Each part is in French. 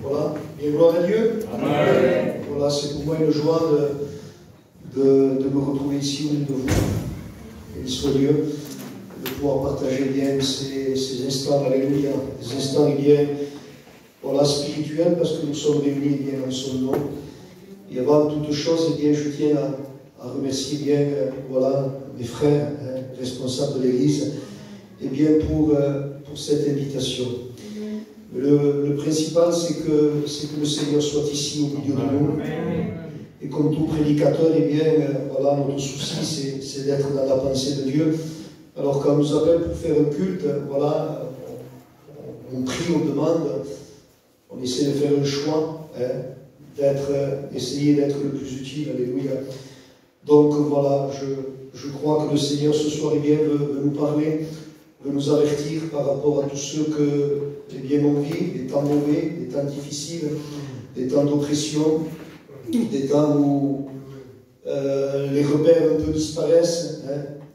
Voilà, bien gloire à Dieu. Amen. Voilà, c'est pour moi une joie de me retrouver ici au milieu de vous. Et soit Dieu, de pouvoir partager bien ces instants, alléluia, des instants bien, voilà, spirituels, parce que nous sommes réunis bien en son nom. Et avant toute chose, eh bien, je tiens à remercier bien, voilà, mes frères, responsables de l'Église, et bien pour cette invitation. Le principal, c'est que le Seigneur soit ici au milieu de nous. Et comme tout prédicateur, eh bien, voilà, notre souci, c'est d'être dans la pensée de Dieu. Alors, quand on nous appelle pour faire un culte, voilà, on prie, on demande, on essaie de faire un choix, essayer d'être le plus utile, alléluia. Donc, voilà, je crois que le Seigneur, ce soir, eh bien, veut nous parler, veut nous avertir par rapport à tous ceux que, eh bien, on vit, des temps mauvais, des temps difficiles, des temps d'oppression, des temps où les repères un peu disparaissent,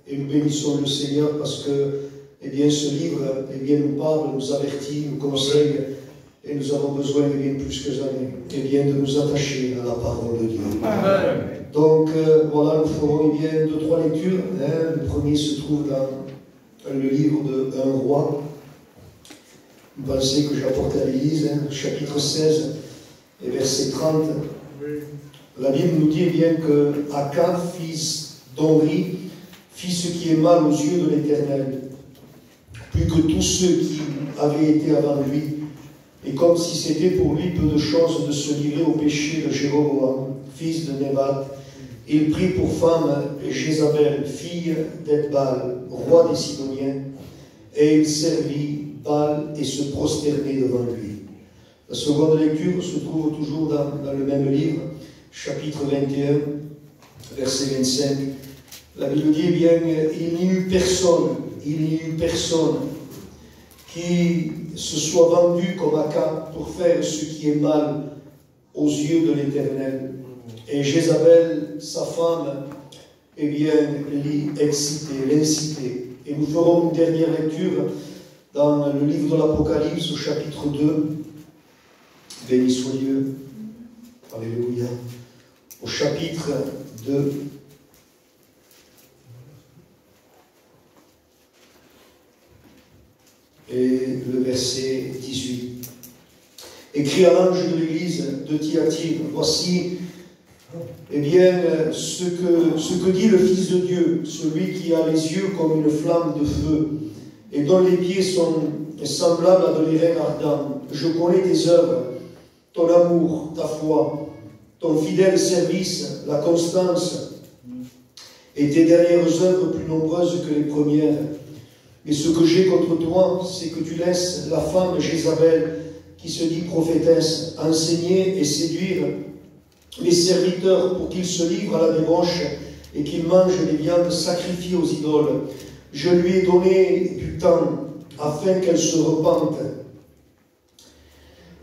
et nous bénissons le Seigneur parce que, eh bien, ce livre, eh bien, nous parle, nous avertit, nous conseille, et nous avons besoin, eh bien, plus que jamais, eh bien, de nous attacher à la parole de Dieu. Amen. Donc, voilà, nous ferons, eh bien, 2-3 lectures. Le premier se trouve dans le livre de 1 roi. Une pensée que j'ai apportée à l'Église, chapitre 16 et verset 30. La Bible nous dit bien que Akab, fils d'Omri, fit ce qui est mal aux yeux de l'Éternel, plus que tous ceux qui avaient été avant lui, et comme si c'était pour lui peu de chose de se livrer au péché de Jéroboam, fils de Nébat. Il prit pour femme Jézabel, fille d'Ethbal, roi des Sidoniens, et il servit Baal et se prosternait devant lui. La seconde lecture se trouve toujours dans le même livre, chapitre 21, verset 25. La Bible dit, eh bien, il n'y eut personne qui se soit vendu comme Akab pour faire ce qui est mal aux yeux de l'Éternel. Et Jézabel, sa femme, eh bien, l'incitait. Et nous ferons une dernière lecture dans le livre de l'Apocalypse, au chapitre 2. Béni soit Dieu. Alléluia. Au chapitre 2. Et le verset 18. Écrit à l'ange de l'église de Thyatire, voici, eh bien, ce que dit le Fils de Dieu, celui qui a les yeux comme une flamme de feu, et dont les pieds sont semblables à de l'airain ardent. Je connais tes œuvres, ton amour, ta foi, ton fidèle service, la constance, et tes dernières œuvres plus nombreuses que les premières. Mais ce que j'ai contre toi, c'est que tu laisses la femme Jézabel, qui se dit prophétesse, enseigner et séduire les serviteurs pour qu'ils se livrent à la débauche et qu'ils mangent les viandes sacrifiées aux idoles. Je lui ai donné du temps afin qu'elle se repente.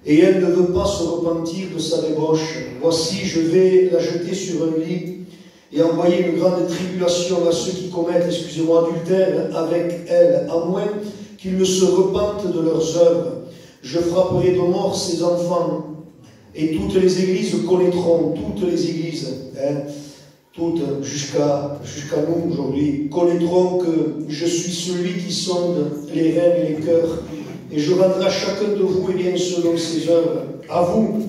Et elle ne veut pas se repentir de sa débauche. Voici, je vais la jeter sur un lit et envoyer une grande tribulation à ceux qui commettent, adultère avec elle, à moins qu'ils ne se repentent de leurs œuvres. Je frapperai de mort ses enfants, et toutes les églises connaîtront, toutes les églises, toutes jusqu'à nous aujourd'hui, connaîtront que je suis celui qui sonde les reins et les cœurs, et je rendrai à chacun de vous, eh bien, selon ses œuvres. À vous,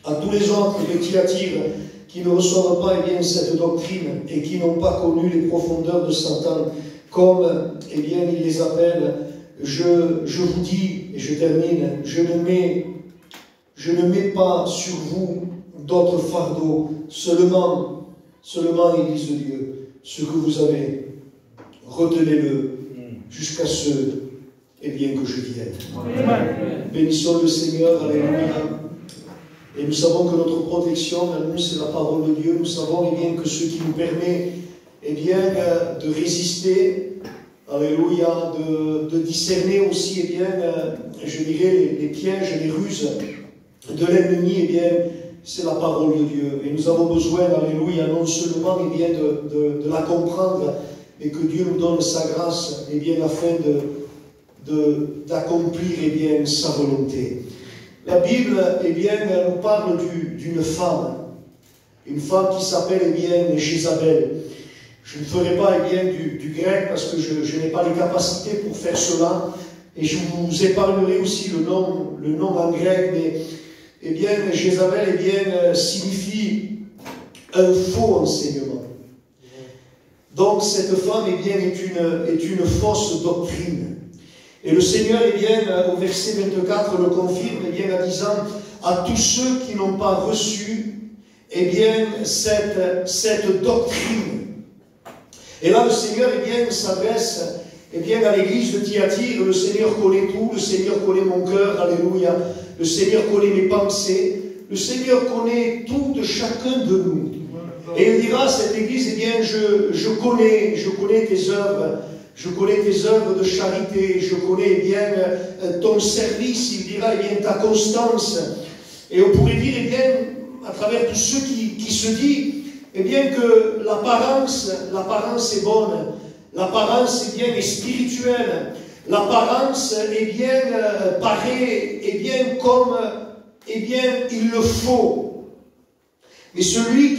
à tous les autres de Thyatire, qui ne reçoivent pas, eh bien, cette doctrine et qui n'ont pas connu les profondeurs de Satan, comme, eh bien, il les appelle, je vous dis, et je termine, je ne mets pas sur vous d'autres fardeaux, seulement, Église de Dieu, ce que vous avez, retenez-le jusqu'à ce, eh bien, que je vienne. Amen. Bénissons le Seigneur, alléluia. Et nous savons que notre protection, nous, c'est la parole de Dieu. Nous savons, eh bien, que ce qui nous permet, eh bien, de résister, alléluia, de discerner aussi, eh bien, je dirais, les pièges et les ruses de l'ennemi, eh bien, c'est la parole de Dieu. Et nous avons besoin, alléluia, non seulement, eh bien, de la comprendre, mais que Dieu nous donne sa grâce, eh bien, afin d'accomplir eh bien, sa volonté. La Bible eh bien, nous parle d'une femme, une femme qui s'appelle eh bien, Jézabel. Je ne ferai pas eh bien, du grec parce que je n'ai pas les capacités pour faire cela, et je vous épargnerai aussi le nom en grec, mais eh bien, Jézabel eh bien, signifie un faux enseignement. Donc cette femme eh bien, est une fausse doctrine. Et le Seigneur, eh bien, au verset 24, le confirme eh bien, en disant à tous ceux qui n'ont pas reçu eh bien, cette doctrine. Et là, le Seigneur eh bien, s'adresse eh bien, à l'église de Thyatire. Le Seigneur connaît tout, le Seigneur connaît mon cœur, alléluia. Le Seigneur connaît mes pensées, le Seigneur connaît tout de chacun de nous. Et il dira à cette église, eh bien, je connais tes œuvres. Je connais tes œuvres de charité, je connais eh bien ton service, il dira eh bien ta constance. Et on pourrait dire eh bien, à travers tous ceux qui se disent eh bien que l'apparence est bonne, l'apparence eh bien est spirituelle, l'apparence eh bien paraît eh bien comme eh bien il le faut. Mais celui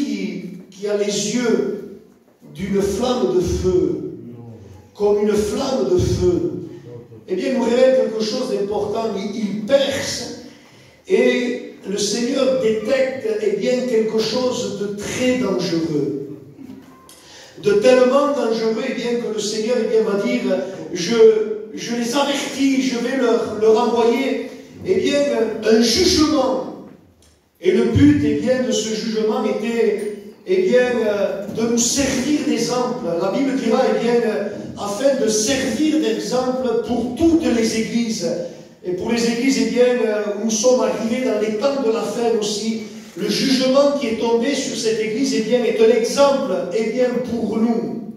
qui a les yeux d'une flamme de feu, comme une flamme de feu, eh bien, nous révèle quelque chose d'important. Il perce et le Seigneur détecte eh bien, quelque chose de très dangereux. De tellement dangereux eh bien, que le Seigneur eh bien, va dire, je les avertis, je vais leur envoyer eh bien, un jugement. Et le but eh bien, de ce jugement était eh bien, de nous servir d'exemple. La Bible dira, eh bien, afin de servir d'exemple pour toutes les églises. Et pour les églises, eh bien, où nous sommes arrivés dans les temps de la fin aussi, le jugement qui est tombé sur cette église, eh bien, est un exemple, eh bien, pour nous.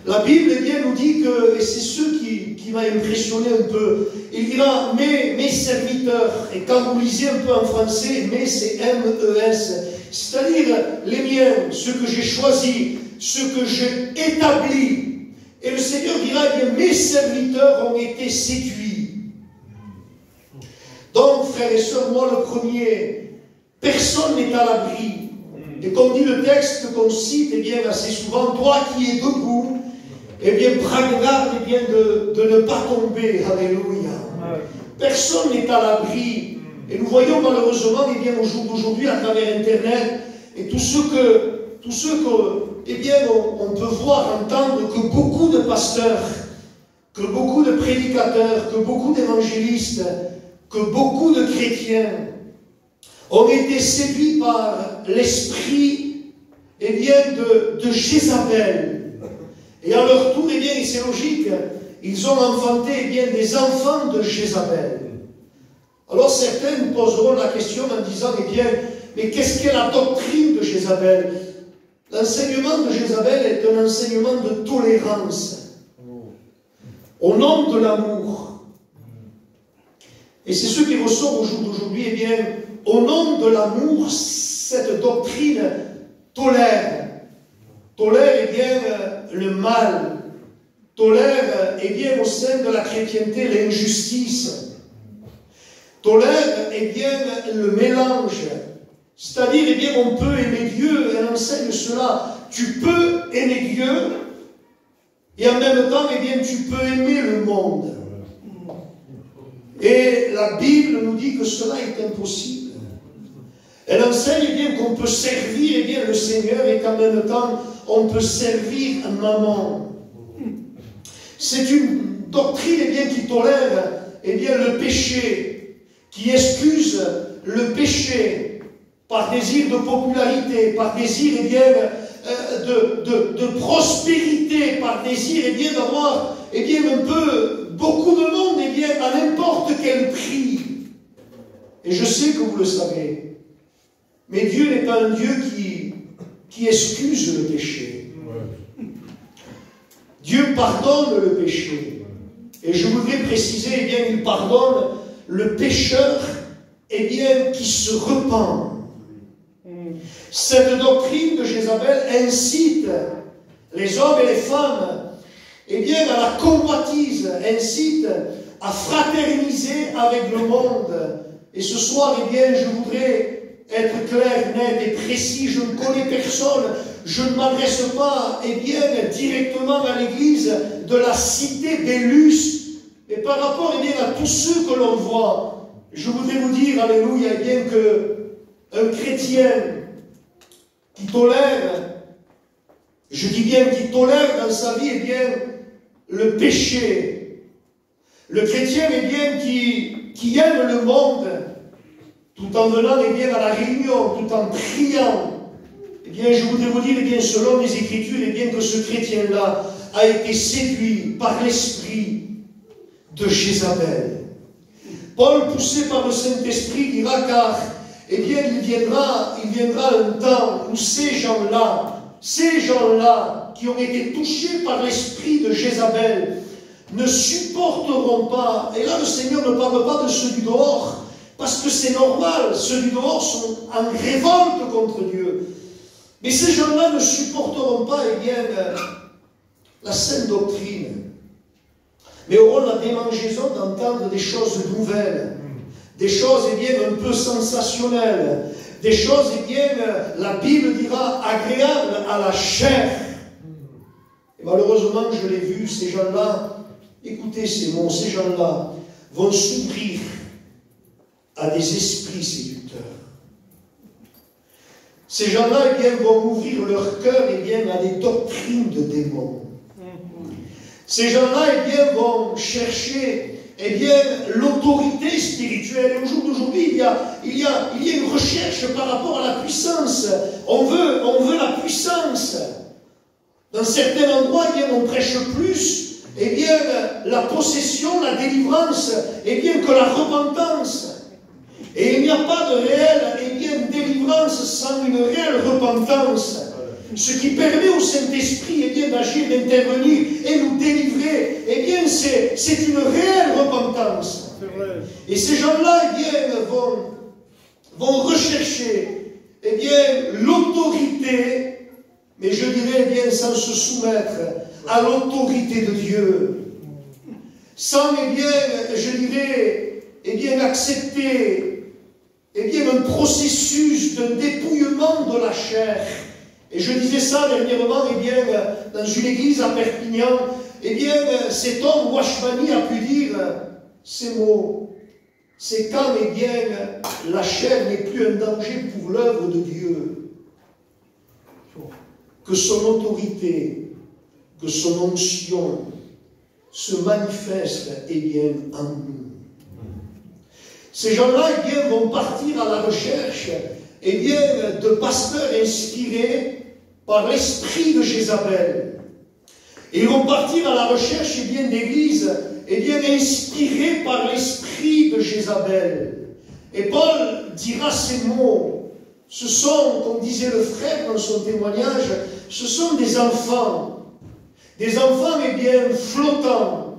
La Bible, eh bien, nous dit que, et c'est ce qui m'a impressionné un peu, il dira, mes serviteurs, et quand vous lisez un peu en français, mais c'est M-E-S, c'est-à-dire les miens, ceux que j'ai choisis, ceux que j'ai établis. Et le Seigneur dira, eh bien, mes serviteurs ont été séduits. Donc, frères et sœurs, moi le premier, personne n'est à l'abri. Et comme dit le texte qu'on cite, eh bien, assez souvent, toi qui es debout, eh bien, prends garde eh bien, de ne pas tomber. Alléluia. Personne n'est à l'abri. Et nous voyons malheureusement, eh bien, au jour d'aujourd'hui, à travers Internet, et tout ce que eh bien, on peut voir, entendre, que beaucoup de pasteurs, que beaucoup de prédicateurs, que beaucoup d'évangélistes, que beaucoup de chrétiens ont été séduits par l'esprit eh bien, de Jézabel. Et à leur tour, eh bien, et c'est logique, ils ont enfanté eh bien, des enfants de Jézabel. Alors certains nous poseront la question en disant, eh bien, mais qu'est-ce qu'est la doctrine de Jézabel? L'enseignement de Jézabel est un enseignement de tolérance, au nom de l'amour. Et c'est ce qui ressort au jour d'aujourd'hui, eh bien, au nom de l'amour, cette doctrine tolère eh bien, le mal, tolère eh bien, au sein de la chrétienté l'injustice, tolère eh bien, le mélange. C'est-à-dire, eh bien, on peut aimer Dieu, elle enseigne cela. Tu peux aimer Dieu, et en même temps, eh bien, tu peux aimer le monde. Et la Bible nous dit que cela est impossible. Elle enseigne eh bien qu'on peut servir eh bien, le Seigneur et qu'en même temps, on peut servir maman. C'est une doctrine eh bien, qui tolère eh bien, le péché, qui excuse le péché, par désir de popularité, par désir eh bien, de prospérité, par désir eh bien, d'avoir eh bien, un peu beaucoup de monde eh bien, à n'importe quel prix. Et je sais que vous le savez. Mais Dieu n'est pas un Dieu qui excuse le péché. Dieu pardonne le péché. Et je voudrais préciser, eh bien, il pardonne le pécheur eh bien, qui se repent. Cette doctrine de Jézabel incite les hommes et les femmes eh bien, à la convoitise, incite à fraterniser avec le monde. Et ce soir, eh bien, je voudrais être clair, net et précis. Je ne connais personne. Je ne m'adresse pas, eh bien, directement à l'église de la cité Bellus. Et par rapport, eh bien, à tous ceux que l'on voit, je voudrais vous dire, alléluia, eh bien, qu'un chrétien qui tolère, je dis bien qui tolère dans sa vie, eh bien, le péché. Le chrétien, eh bien, qui aime le monde, tout en venant, eh bien, à la réunion, tout en priant, eh bien, je voudrais vous dire, eh bien, selon les Écritures, eh bien, que ce chrétien-là a été séduit par l'esprit de Jézabel. Paul, poussé par le Saint-Esprit, dira, car, eh bien, il viendra un temps où ces gens-là qui ont été touchés par l'esprit de Jézabel ne supporteront pas, et là le Seigneur ne parle pas de ceux du dehors, parce que c'est normal, ceux du dehors sont en révolte contre Dieu, mais ces gens-là ne supporteront pas, eh bien, la sainte doctrine, mais auront la démangeaison d'entendre des choses nouvelles, des choses, eh bien, un peu sensationnelles, des choses, eh bien, la Bible dira, agréables à la chair. Et malheureusement, je l'ai vu, ces gens-là, écoutez ces mots, ces gens-là vont s'ouvrir à des esprits séducteurs. Ces gens-là, eh bien, vont ouvrir leur cœur, eh bien, à des doctrines de démons. Ces gens-là, eh bien, vont chercher, eh bien, l'autorité spirituelle. Et au jour d'aujourd'hui, il y a une recherche par rapport à la puissance. On veut la puissance. Dans certains endroits, eh bien, on prêche plus, eh bien, la possession, la délivrance, eh bien, que la repentance. Et il n'y a pas de réelle, eh bien, délivrance sans une réelle repentance. Ce qui permet au Saint-Esprit, eh bien, d'agir, d'intervenir et nous délivrer, eh bien, c'est une réelle repentance. Et ces gens-là, eh bien, vont rechercher, eh bien, l'autorité, mais je dirais, eh bien, sans se soumettre à l'autorité de Dieu. Sans, eh bien, je dirais, eh bien, accepter, eh bien, un processus de dépouillement de la chair. Et je disais ça dernièrement, eh bien, dans une église à Perpignan, eh bien, cet homme, Washmani, a pu dire ces mots. C'est quand, eh bien, la chair n'est plus un danger pour l'œuvre de Dieu, que son autorité, que son onction se manifeste, eh bien, en nous. Ces gens-là, eh bien, vont partir à la recherche, eh bien, de pasteurs inspirés par l'esprit de Jézabel. Et ils vont partir à la recherche, eh bien, d'églises, eh bien, inspirées par l'esprit de Jézabel. Et Paul dira ces mots. Ce sont, comme disait le frère dans son témoignage, ce sont des enfants, eh bien, flottants,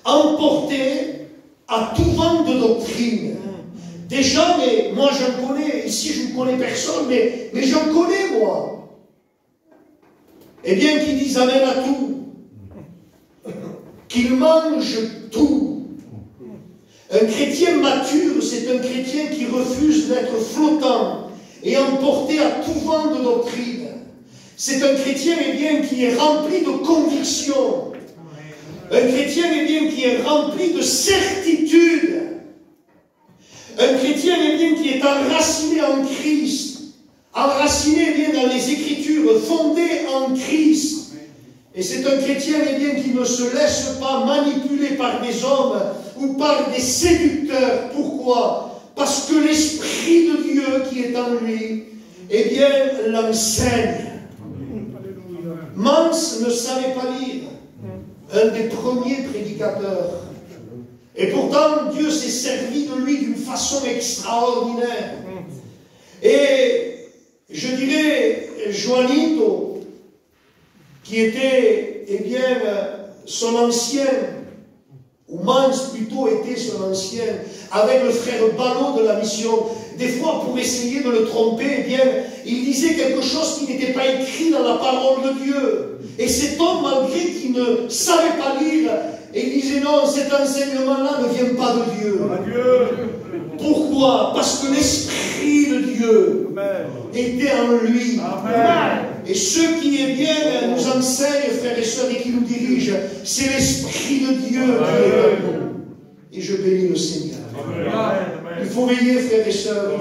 emportés à tout vent de doctrine. Des gens, mais moi j'en connais, ici je ne connais personne, mais j'en connais moi. Eh bien, qui disent amen à tout, qu'ils mangent tout. Un chrétien mature, c'est un chrétien qui refuse d'être flottant et emporté à tout vent de doctrine. C'est un chrétien, eh bien, qui est rempli de conviction. Un chrétien, eh bien, qui est rempli de certitude. Un chrétien, eh bien, qui est enraciné en Christ. Enraciné, eh bien, dans les Écritures, fondé en Christ. Et c'est un chrétien, eh bien, qui ne se laisse pas manipuler par des hommes ou par des séducteurs. Pourquoi? Parce que l'Esprit de Dieu qui est en lui, eh bien, l'enseigne. Mans ne savait pas lire. Un des premiers prédicateurs. Et pourtant, Dieu s'est servi de lui d'une façon extraordinaire. Et je dirais, Joanito, qui était, eh bien, son ancien, ou Mans plutôt était son ancien, avec le frère Ballot de la mission, des fois pour essayer de le tromper, eh bien, il disait quelque chose qui n'était pas écrit dans la parole de Dieu. Et cet homme, malgré qu'il ne savait pas lire, et il disait non, cet enseignement-là ne vient pas de Dieu. Pourquoi? Parce que l'Esprit de Dieu était en lui. Et ce qui est bien nous enseigne, frères et sœurs, et qui nous dirige, c'est l'Esprit de Dieu qui est en nous. Et je bénis le Seigneur. Il faut veiller, frères et sœurs,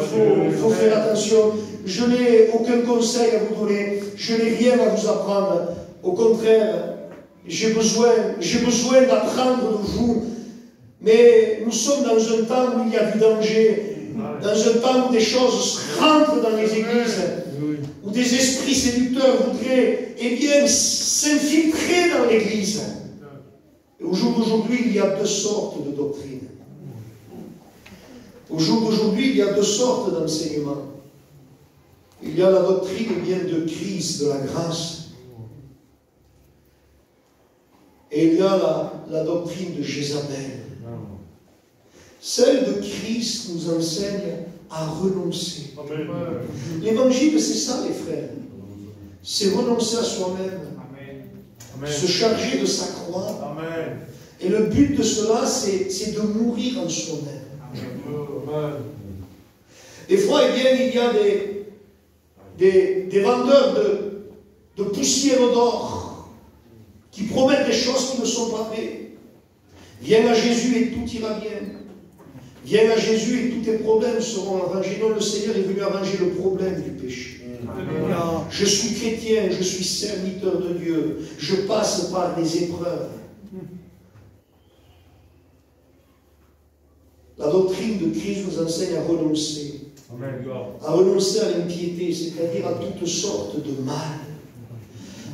il faut faire attention. Je n'ai aucun conseil à vous donner, je n'ai rien à vous apprendre. Au contraire, j'ai besoin d'apprendre de vous. Mais nous sommes dans un temps où il y a du danger, dans un temps où des choses rentrent dans les églises, où des esprits séducteurs voudraient, eh bien, s'infiltrer dans l'église. Et au jour d'aujourd'hui, il y a deux sortes de doctrines. Au jour d'aujourd'hui, il y a deux sortes d'enseignements. Il y a la doctrine, eh bien, de Christ, de la grâce. Et il y a la doctrine de Jézabel. Celle de Christ nous enseigne à renoncer. L'évangile, c'est ça, les frères. C'est renoncer à soi-même. Se charger de sa croix. Et le but de cela, c'est de mourir en soi-même. Des fois, eh bien, il y a des vendeurs de poussière d'or qui promettent des choses qui ne sont pas vraies. Viens à Jésus et tout ira bien. Viens à Jésus et tous tes problèmes seront arrangés. Non, le Seigneur est venu arranger le problème du péché. Je suis chrétien, je suis serviteur de Dieu. Je passe par des épreuves. La doctrine de Christ nous enseigne à renoncer. À renoncer à l'impiété, c'est-à-dire à toutes sortes de mal.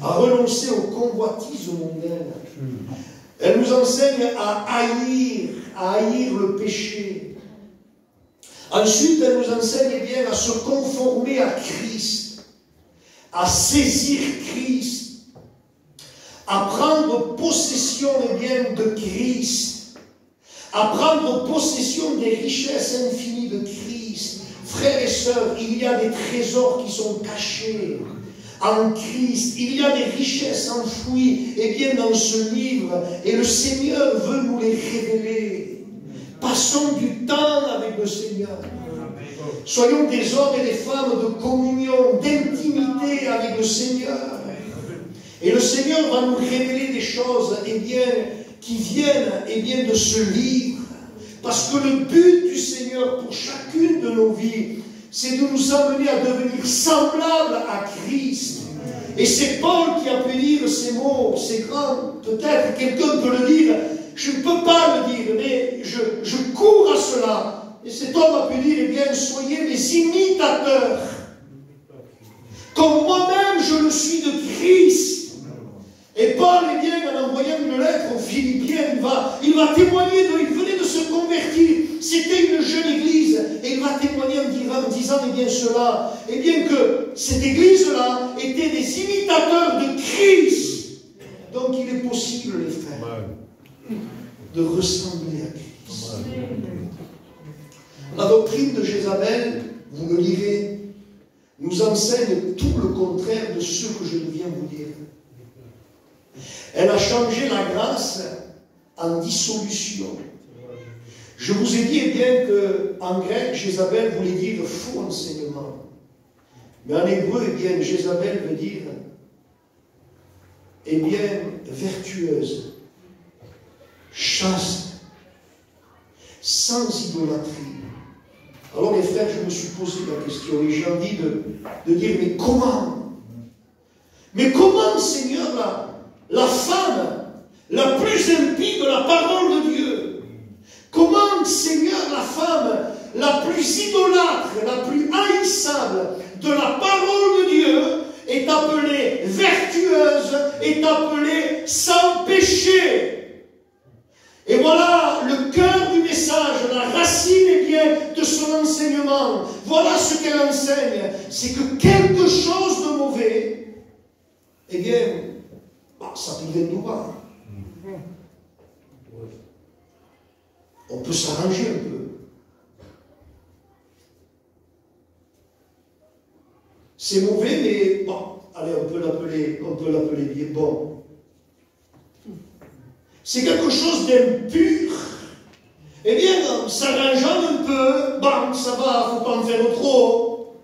À renoncer aux convoitises mondaines. Elle nous enseigne à haïr le péché. Ensuite, elle nous enseigne eh bien à se conformer à Christ, à saisir Christ, à prendre possession eh bien, de Christ, à prendre possession des richesses infinies de Christ. Frères et sœurs, il y a des trésors qui sont cachés en Christ. Il y a des richesses enfouies eh bien, dans ce livre, et le Seigneur veut nous les révéler. Passons du temps avec le Seigneur. Soyons des hommes et des femmes de communion, d'intimité avec le Seigneur. Et le Seigneur va nous révéler des choses eh bien, qui viennent eh bien, de ce livre. Parce que le but du Seigneur pour chacune de nos vies, c'est de nous amener à devenir semblables à Christ. Et c'est Paul qui a pu dire ces mots, c'est grand, peut-être quelqu'un peut le dire, je ne peux pas le dire, mais je cours à cela. Et cet homme a pu dire, eh bien, soyez mes imitateurs, comme moi-même je le suis de Christ. Et Paul, eh bien, en envoyant une lettre aux Philippiens, il va témoigner, il venait de se convertir, c'était une jeune église, et il va témoigner en disant eh bien cela, eh bien que cette église-là était des imitateurs de Christ. Donc il est possible, les frères, de ressembler à Christ. La doctrine de Jézabel, vous le lirez, nous enseigne tout le contraire de ce que je viens vous dire. Elle a changé la grâce en dissolution. Je vous ai dit eh bien qu'en grec, Jézabel voulait dire faux enseignement. Mais en hébreu, eh bien, Jézabel veut dire eh bien, vertueuse, chaste, sans idolâtrie. Alors les frères, je me suis posé la question et j'ai envie de dire, mais comment? Mais comment, Seigneur, la femme la plus impie de la parole de Dieu, comment, Seigneur, la femme la plus idolâtre, la plus haïssable de la parole de Dieu est appelée vertueuse, est appelée sans péché? Et voilà le cœur du message, la racine eh bien, de son enseignement. Voilà ce qu'elle enseigne, c'est que quelque chose de mauvais, eh bien, ça peut être droit. On peut s'arranger un peu. C'est mauvais, mais bon, allez, on peut l'appeler bien bon. C'est quelque chose d'impur. Eh bien, en s'arrangeant un peu, bon, ça va, il ne faut pas en faire trop.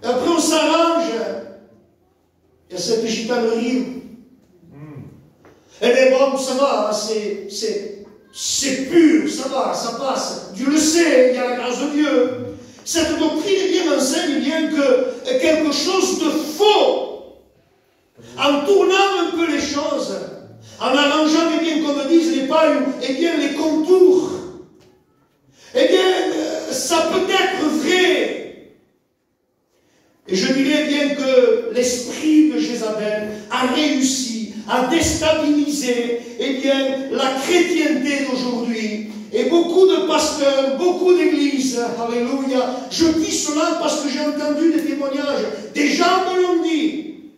Et après, on s'arrange. Il y a cette gitanerie. Eh bien, bon, ça va, c'est pur, ça va, ça passe. Dieu le sait, il y a la grâce de Dieu. Cette doctrine, eh bien, enseigne bien que quelque chose de faux, en tournant un peu les choses, en arrangeant, eh bien, comme disent les pailles, eh bien, les contours, eh bien, ça peut être vrai. Et je dirais bien que l'esprit de Jézabel a réussi à déstabiliser, eh bien, la chrétienté d'aujourd'hui. Et beaucoup de pasteurs, beaucoup d'églises, alléluia, je dis cela parce que j'ai entendu des témoignages, des gens me l'ont dit.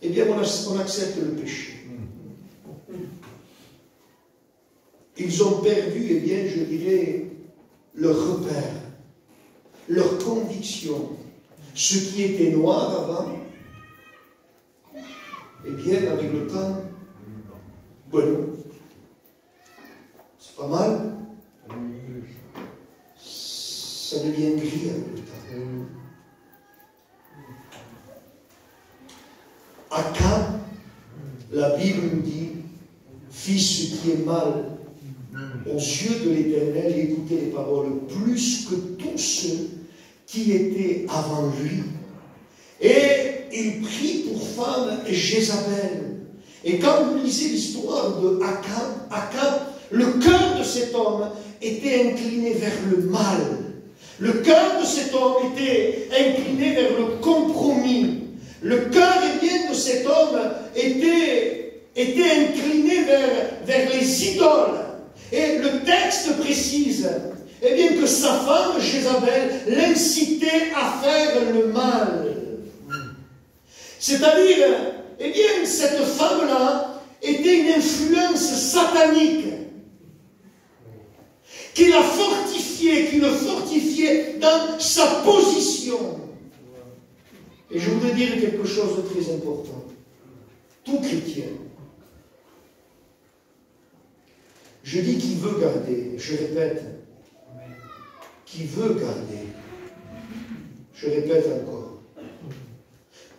Eh bien, on accepte le péché. Ils ont perdu, eh bien, je dirais, leur repère, leur conviction. Ce qui était noir avant, eh bien, avec le temps, bueno, c'est pas mal, ça devient gris avec le temps. Akab, la Bible nous dit, fit ce qui est mal aux yeux de l'Éternel, et écoutez les paroles, plus que tous ceux qui étaient avant lui. Et il prit pour femme Jézabel. Et quand vous lisez l'histoire de Akab, le cœur de cet homme était incliné vers le mal. Le cœur de cet homme était incliné vers le compromis. Le cœur, eh bien, de cet homme était incliné vers les idoles. Et le texte précise, eh bien, que sa femme, Jézabel, l'incitait à faire le mal. C'est-à-dire, eh bien, cette femme-là était une influence satanique qui le fortifiait dans sa position. Et je voudrais dire quelque chose de très important. Tout chrétien, je dis qui veut garder, je répète, qui veut garder, je répète encore,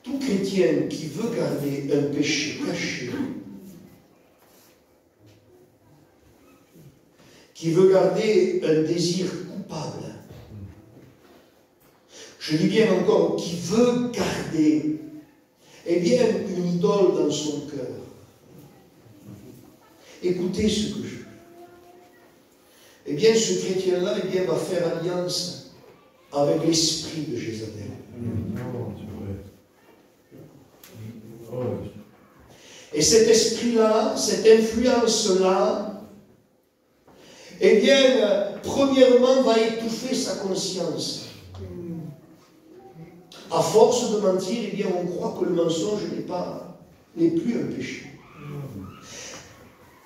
tout chrétien qui veut garder un péché caché, qui veut garder un désir coupable, je dis bien encore, qui veut garder, eh bien, une idole dans son cœur. Écoutez ce que je dis. Eh bien, ce chrétien-là, eh bien, va faire alliance avec l'esprit de Jézabel. Et cet esprit-là, cette influence-là, eh bien, premièrement, va étouffer sa conscience. À force de mentir, eh bien, on croit que le mensonge n'est plus un péché.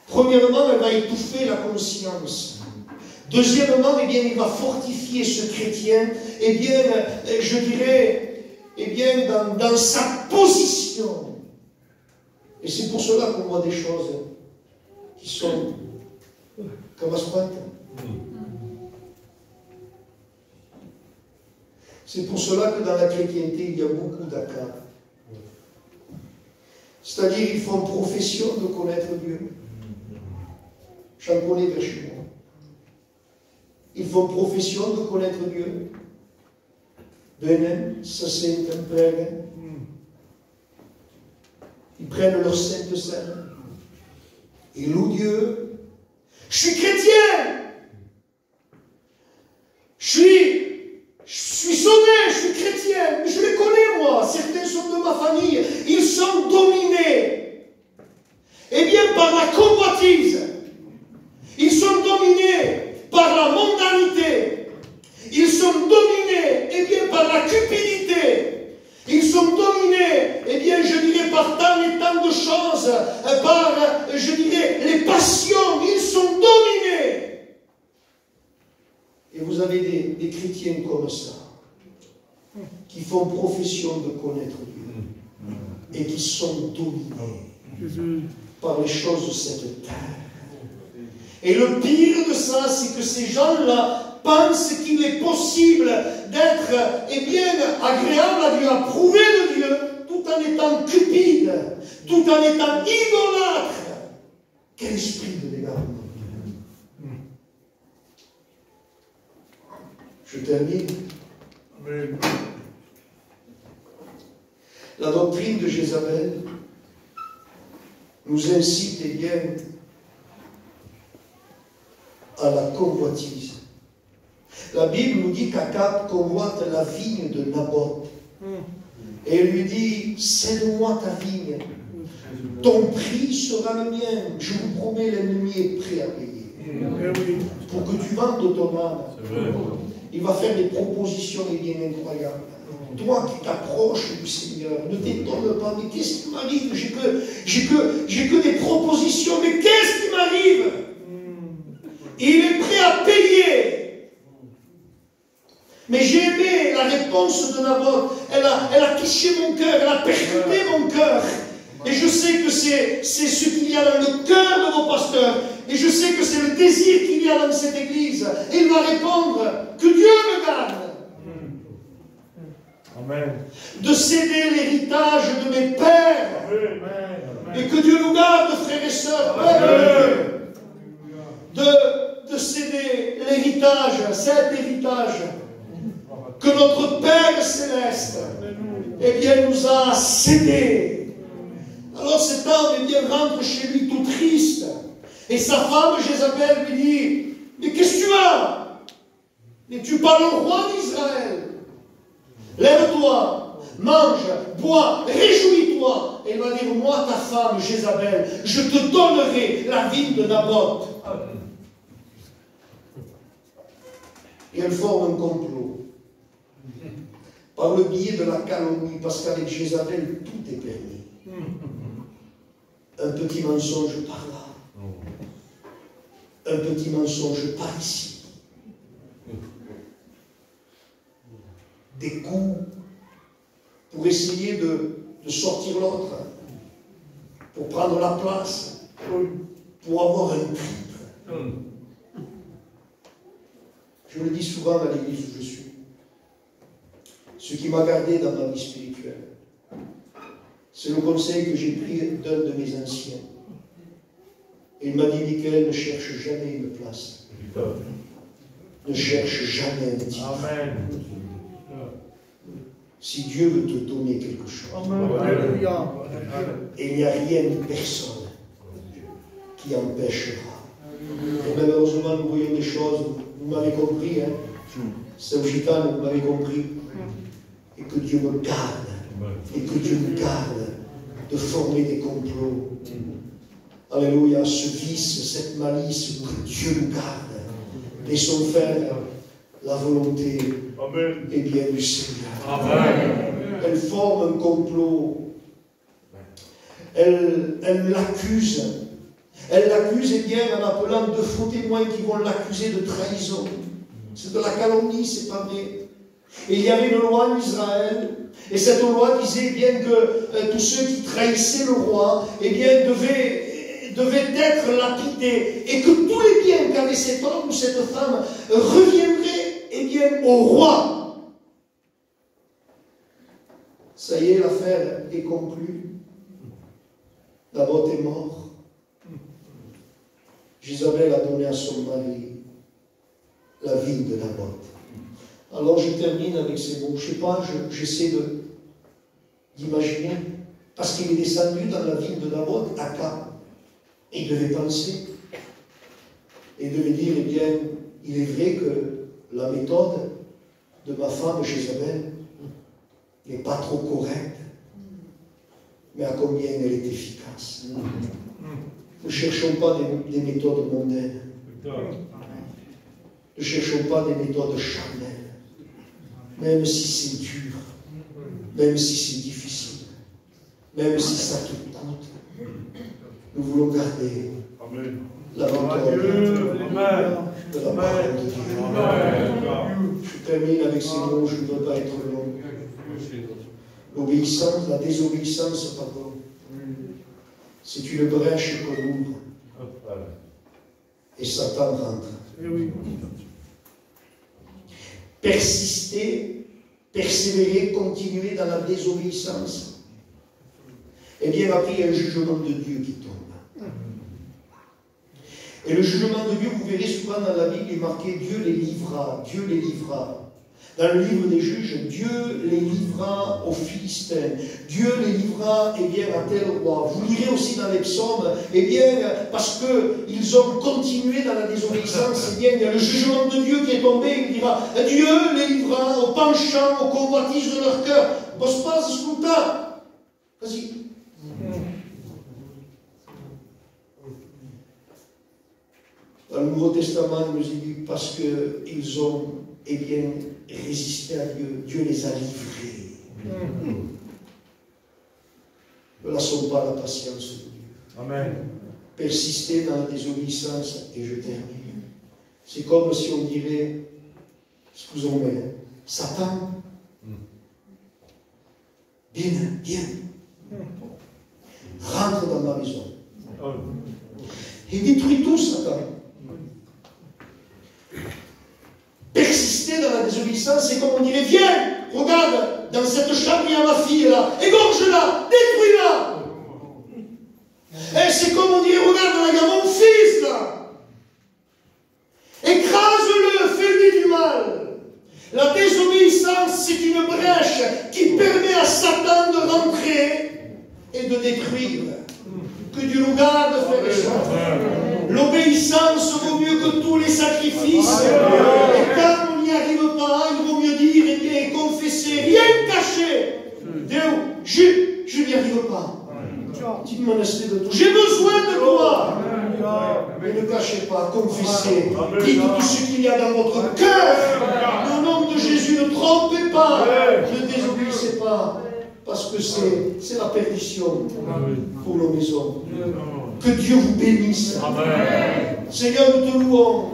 Premièrement, elle va étouffer la conscience. Deuxièmement, eh bien, il va fortifier ce chrétien, eh bien, je dirais, eh bien, dans sa position. Et c'est pour cela qu'on voit des choses qui sont comme à ce point. C'est pour cela que dans la chrétienté, il y a beaucoup d'accords. C'est-à-dire, ils font profession de connaître Dieu. J'en connais vers chez moi. Ils font profession de connaître Dieu. Benen, ça c'est un prêtre. Ils prennent leur sainte scène. Ils louent Dieu. Je suis chrétien. Je suis sauvé, je suis chrétien. Je les connais, moi. Certains sont de ma famille. Ils sont dominés. Eh bien, par la convoitise. Ils sont dominés par la mondanité. Ils sont dominés, eh bien, par la cupidité. Ils sont dominés, eh bien, je dirais, par tant et tant de choses, par, je dirais, les passions. Ils sont dominés. Et vous avez des chrétiens comme ça. qui font profession de connaître Dieu et qui sont dominés par les choses de cette terre. Et le pire de ça, c'est que ces gens-là pensent qu'il est possible d'être agréable à Dieu, approuvé de Dieu, tout en étant cupide, tout en étant idolâtre. Quel esprit de l'égarement. Je termine. Amen. La doctrine de Jézabel nous incite à la convoitise. La Bible nous dit qu'Akab convoite la vigne de Naboth. Et il lui dit, cède-moi ta vigne. Ton prix sera le mien. Je vous promets, l'ennemi est prêt à payer. Pour que tu vendes ton âme. Il va faire des propositions incroyables. Toi qui t'approches du Seigneur, ne t'étonne pas, mais qu'est-ce qui m'arrive? J'ai que des propositions, mais qu'est-ce qui m'arrive? Il est prêt à payer. Mais j'ai aimé la réponse de Naboth. Elle a touché mon cœur, elle a percuté mon cœur. Et je sais que c'est ce qu'il y a dans le cœur de vos pasteurs. Et je sais que c'est le désir qu'il y a dans cette église. Et il va répondre, que Dieu me garde. Amen. De céder l'héritage de mes pères. Amen. Et que Dieu nous garde, frères et sœurs, de céder l'héritage, cet héritage que notre Père Céleste nous a cédé. Alors cet homme rentre chez lui tout triste. Et sa femme Jézabel lui dit, mais qu'est-ce que tu as? N'es-tu pas le roi d'Israël? Lève-toi, mange, bois, réjouis-toi. Et il va dire, moi ta femme Jézabel, je te donnerai la vigne de Naboth. Et elle forme un complot. Par le biais de la calomnie, parce qu'avec Jézabel, tout est permis. Un petit mensonge par là. Un petit mensonge par ici. Des coups pour essayer de sortir l'autre, pour prendre la place, pour avoir un titre. Je le dis souvent à l'église où je suis. Ce qui m'a gardé dans ma vie spirituelle, c'est le conseil que j'ai pris d'un de mes anciens. Il m'a dit, Michael, ne cherche jamais une place. Ne cherche jamais un titre. Amen. Si Dieu veut te donner quelque chose, et il n'y a rien ni personne qui empêchera. Et malheureusement, nous voyons des choses, vous m'avez compris, hein? C'est au gitan, vous m'avez compris. Et que Dieu me garde, et que Dieu me garde de former des complots. Alléluia, ce vice, cette malice, que Dieu nous garde. Laissons faire la volonté du Seigneur. Amen. Elle forme un complot. Elle l'accuse. Elle l'accuse en appelant deux faux témoins qui vont l'accuser de trahison. C'est de la calomnie, c'est pas vrai. Et il y avait une loi en Israël, et cette loi disait bien que tous ceux qui trahissaient le roi, devaient être lapidés, et que tous les biens qu'avait cet homme ou cette femme reviendraient au roi. Ça y est, l'affaire est conclue. Naboth est mort. Jézabel a donné à son mari la vigne de Naboth. Alors je termine avec ces mots. Je ne sais pas, j'essaie d'imaginer. Parce qu'il est descendu dans la ville de Naboth, Akab. Et il devait penser. Et il devait dire, eh bien, il est vrai que la méthode de ma femme Jézabel n'est pas trop correcte. Mais à combien elle est efficace. Ne cherchons pas des méthodes mondaines. Ne cherchons pas des méthodes charnelles. Même si c'est dur, même si c'est difficile, même si ça te coûte, nous voulons garder la méthode de la parole de Dieu. Je termine avec ces mots, je ne veux pas être long. L'obéissance, la désobéissance, pardon, c'est une brèche qu'on ouvre. Et Satan rentre. Persister, persévérer, continuer dans la désobéissance. Et bien après, il y a un jugement de Dieu qui tombe. Et le jugement de Dieu, vous verrez souvent dans la Bible, il est marqué Dieu les livra, Dieu les livra. Dans le livre des Juges, Dieu les livra aux Philistins. Dieu les livra, eh bien, à tel roi. Vous lirez aussi dans les psaumes, eh bien, parce qu'ils ont continué dans la désobéissance, eh bien, il y a le jugement de Dieu qui est tombé. Il dira, Dieu les livra au penchant, aux convoitises de leur cœur. Bosse pas, ascolta. Vas-y. Dans le Nouveau Testament, il nous dit parce qu'ils ont, eh bien, résisté à Dieu. Dieu les a livrés. Ne laissons pas la patience de Dieu. Amen. Persistez dans la désobéissance, et je termine. C'est comme si on dirait, excusez-moi, Satan, viens, rentre dans ma maison. Et détruit tout, Satan. Persister dans la désobéissance, c'est comme on dirait, viens, regarde, dans cette chambre, il y a ma fille là, égorge-la, détruis-la. Et c'est comme on dirait, regarde, là, il y a mon fils là. Écrase-le, fais-lui du mal. La désobéissance, c'est une brèche qui permet à Satan de rentrer et de détruire. Que Dieu nous garde, frères et sœurs. L'obéissance vaut mieux que tous les sacrifices. Et quand on n'y arrive pas, il vaut mieux dire, et bien, confesser, rien cacher. Dieu, je n'y arrive pas. Tu me laisses de toi. J'ai besoin de toi. Mais ne cachez pas, confessez. Dites tout ce qu'il y a dans votre cœur. Au nom de Jésus, ne trompez pas. Ne désobéissez pas. Parce que c'est la perdition pour nos maisons. Que Dieu vous bénisse. Seigneur, nous te louons.